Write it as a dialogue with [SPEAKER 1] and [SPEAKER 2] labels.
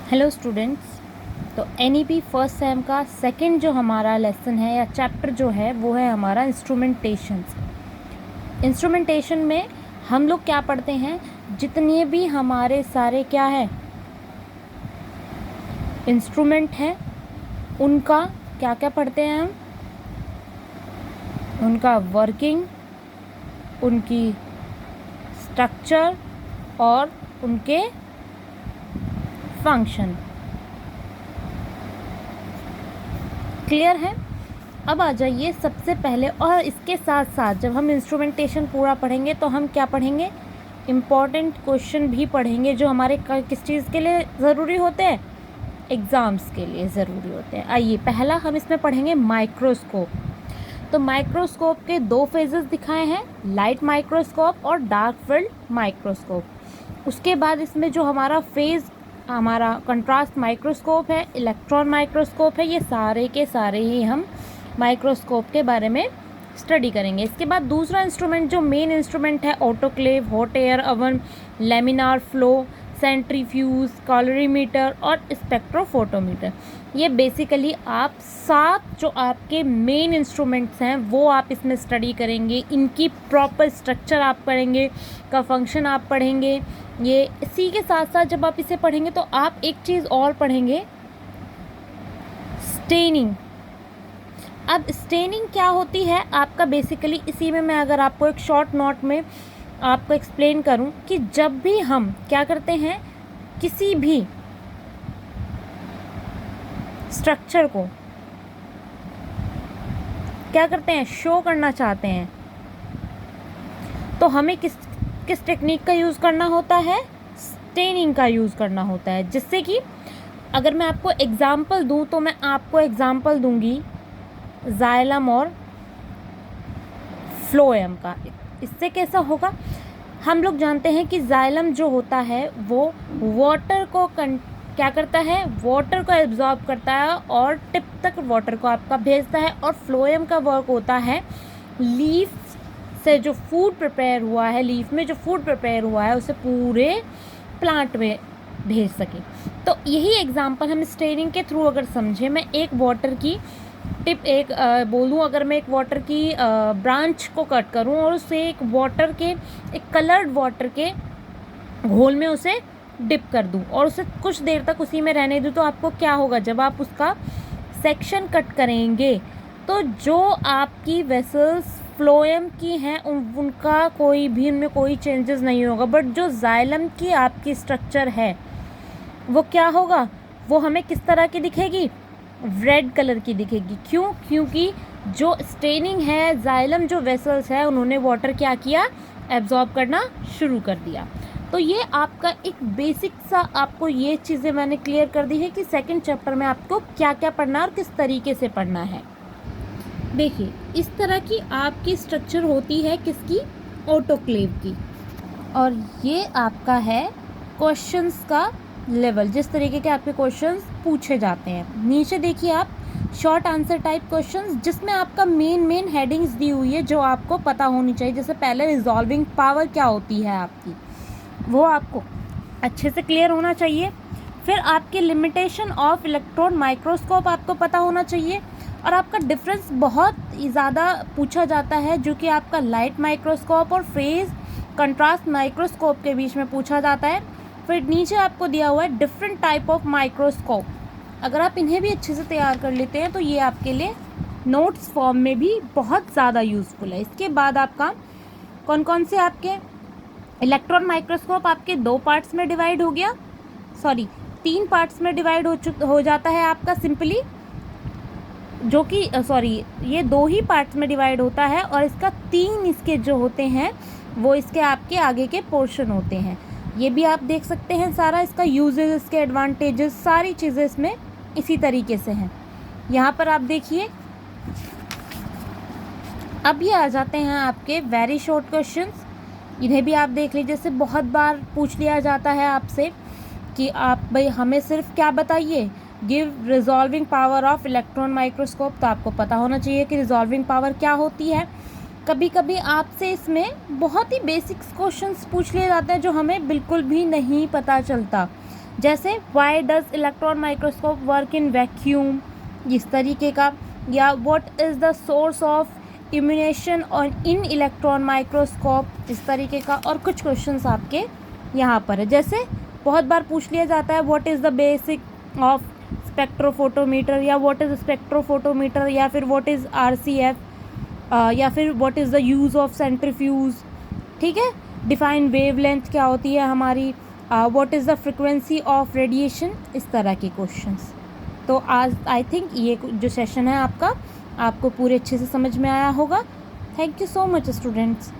[SPEAKER 1] Hello students. तो NEP first sem का second जो हमारा लेसन है या चैप्टर जो है वो है हमारा इंस्ट्रूमेंटेशंस। इंस्ट्रूमेंटेशन में हम लोग क्या पढ़ते हैं, जितने भी हमारे सारे क्या है इंस्ट्रूमेंट हैं उनका क्या क्या पढ़ते हैं हम, उनका वर्किंग, उनकी स्ट्रक्चर और उनके फंक्शन। क्लियर है? अब आ जाइए सबसे पहले, और इसके साथ साथ जब हम इंस्ट्रूमेंटेशन पूरा पढ़ेंगे तो हम क्या पढ़ेंगे, इम्पॉर्टेंट क्वेश्चन भी पढ़ेंगे जो हमारे किस चीज़ के लिए ज़रूरी होते हैं, एग्ज़ाम्स के लिए ज़रूरी होते हैं। आइए पहला हम इसमें पढ़ेंगे माइक्रोस्कोप। तो माइक्रोस्कोप के दो फेजेस दिखाए हैं, लाइट माइक्रोस्कोप और डार्क फील्ड माइक्रोस्कोप। उसके बाद इसमें जो हमारा फेज़ हमारा कंट्रास्ट माइक्रोस्कोप है, इलेक्ट्रॉन माइक्रोस्कोप है, ये सारे के सारे ही हम माइक्रोस्कोप के बारे में स्टडी करेंगे। इसके बाद दूसरा इंस्ट्रूमेंट जो मेन इंस्ट्रूमेंट है, autoclave, hot air oven, laminar flow, centrifuge, calorimeter और स्पेक्ट्रोफोटोमीटर। ये बेसिकली आप 7 जो आपके मेन इंस्ट्रूमेंट्स हैं वो आप इसमें स्टडी करेंगे। इनकी प्रॉपर स्ट्रक्चर आप पढ़ेंगे, का फंक्शन आप पढ़ेंगे। ये इसी के साथ साथ जब आप इसे पढ़ेंगे तो आप एक चीज़ और पढ़ेंगे, स्टेनिंग। अब स्टेनिंग क्या होती है आपका, बेसिकली इसी में मैं अगर आपको एक शॉर्ट नोट में आपको एक्सप्लेन करूं कि जब भी हम क्या करते हैं, किसी भी स्ट्रक्चर को क्या करते हैं, शो करना चाहते हैं, तो हमें किस टेक्निक का यूज़ करना होता है, स्टेनिंग का यूज़ करना होता है। जिससे कि अगर मैं आपको एग्ज़ाम्पल दूं तो मैं आपको एग्ज़ाम्पल दूंगी जाइलम और फ्लोएम का। इससे कैसा होगा, हम लोग जानते हैं कि जाइलम जो होता है वो वाटर को क्या करता है, वाटर को एब्जॉर्ब करता है और टिप तक वाटर को आपका भेजता है। और फ्लोएम का वर्क होता है लीफ से जो फूड प्रिपेयर हुआ है, लीफ में जो फूड प्रिपेयर हुआ है उसे पूरे प्लांट में भेज सके। तो यही एग्जांपल हम स्टेनिंग के थ्रू अगर समझें, मैं एक वाटर की टिप बोलूँ, अगर मैं एक वाटर की ब्रांच को कट करूँ और उसे एक कलर्ड वाटर के घोल में उसे डिप कर दूँ और उसे कुछ देर तक उसी में रहने दूँ, तो आपको क्या होगा, जब आप उसका सेक्शन कट करेंगे तो जो आपकी वेसल्स फ्लोएम की हैं उनका उनमें कोई चेंजेस नहीं होगा। बट जो जाइलम की आपकी स्ट्रक्चर है वो क्या होगा, वो हमें किस तरह की दिखेगी, रेड कलर की दिखेगी। क्यों? क्योंकि जो स्टेनिंग है, जाइलम जो वेसल्स है उन्होंने वाटर क्या किया, एब्जॉर्ब करना शुरू कर दिया। तो ये आपका एक बेसिक सा आपको ये चीज़ें मैंने क्लियर कर दी है कि सेकंड चैप्टर में आपको क्या क्या पढ़ना है और किस तरीके से पढ़ना है। देखिए इस तरह की आपकी स्ट्रक्चर होती है किसकी, ऑटोक्लेव की। और ये आपका है क्वेश्चंस का लेवल, जिस तरीके के आपके क्वेश्चंस पूछे जाते हैं। नीचे देखिए आप शॉर्ट आंसर टाइप क्वेश्चंस, जिसमें आपका मेन हेडिंग्स दी हुई है जो आपको पता होनी चाहिए। जैसे पहले रिजॉल्विंग पावर क्या होती है आपकी, वो आपको अच्छे से क्लियर होना चाहिए। फिर आपके लिमिटेशन ऑफ इलेक्ट्रॉन माइक्रोस्कोप आपको पता होना चाहिए। और आपका डिफरेंस बहुत ज़्यादा पूछा जाता है, जो कि आपका लाइट माइक्रोस्कोप और फेज कंट्रास्ट माइक्रोस्कोप के बीच में पूछा जाता है। फिर नीचे आपको दिया हुआ है डिफरेंट टाइप ऑफ माइक्रोस्कोप। अगर आप इन्हें भी अच्छे से तैयार कर लेते हैं तो ये आपके लिए नोट्स फॉर्म में भी बहुत ज़्यादा यूज़फुल है। इसके बाद आपका कौन से आपके इलेक्ट्रॉन माइक्रोस्कोप आपके 2 पार्ट्स में डिवाइड हो गया, 3 पार्ट्स में डिवाइड हो जाता है आपका सिंपली, जो कि ये 2 ही पार्ट्स में डिवाइड होता है। और इसका 3 इसके जो होते हैं वो इसके आपके आगे के पोर्शन होते हैं। ये भी आप देख सकते हैं सारा इसका यूजेस, इसके एडवांटेजेस, सारी चीज़ें इसमें इसी तरीके से हैं। यहाँ पर आप देखिए, अब ये आ जाते हैं आपके वेरी शॉर्ट क्वेश्चंस। इन्हें भी आप देख लीजिए। जैसे बहुत बार पूछ लिया जाता है आपसे कि आप भाई हमें सिर्फ क्या बताइए, give resolving power of electron microscope. तो आपको पता होना चाहिए कि रिजॉल्विंग पावर क्या होती है। कभी कभी आपसे इसमें बहुत ही बेसिक्स क्वेश्चंस पूछ लिए जाते हैं जो हमें बिल्कुल भी नहीं पता चलता। जैसे why does electron microscope work in vacuum, इस तरीके का, या what is the source of illumination on in electron microscope, इस तरीके का। और कुछ क्वेश्चंस आपके यहाँ पर है, जैसे बहुत बार पूछ लिया जाता है what is the basic of spectrophotometer, या व्हाट इज़ स्पेक्ट्रोफोटोमीटर, या फिर व्हाट इज़ RCF, या फिर what is the use of centrifuge, ठीक है। डिफाइन वेवलेंथ क्या होती है हमारी, what is the frequency of radiation, इस तरह के क्वेश्चंस। तो आज आई थिंक ये जो सेशन है आपका आपको पूरे अच्छे से समझ में आया होगा। Thank you so much students.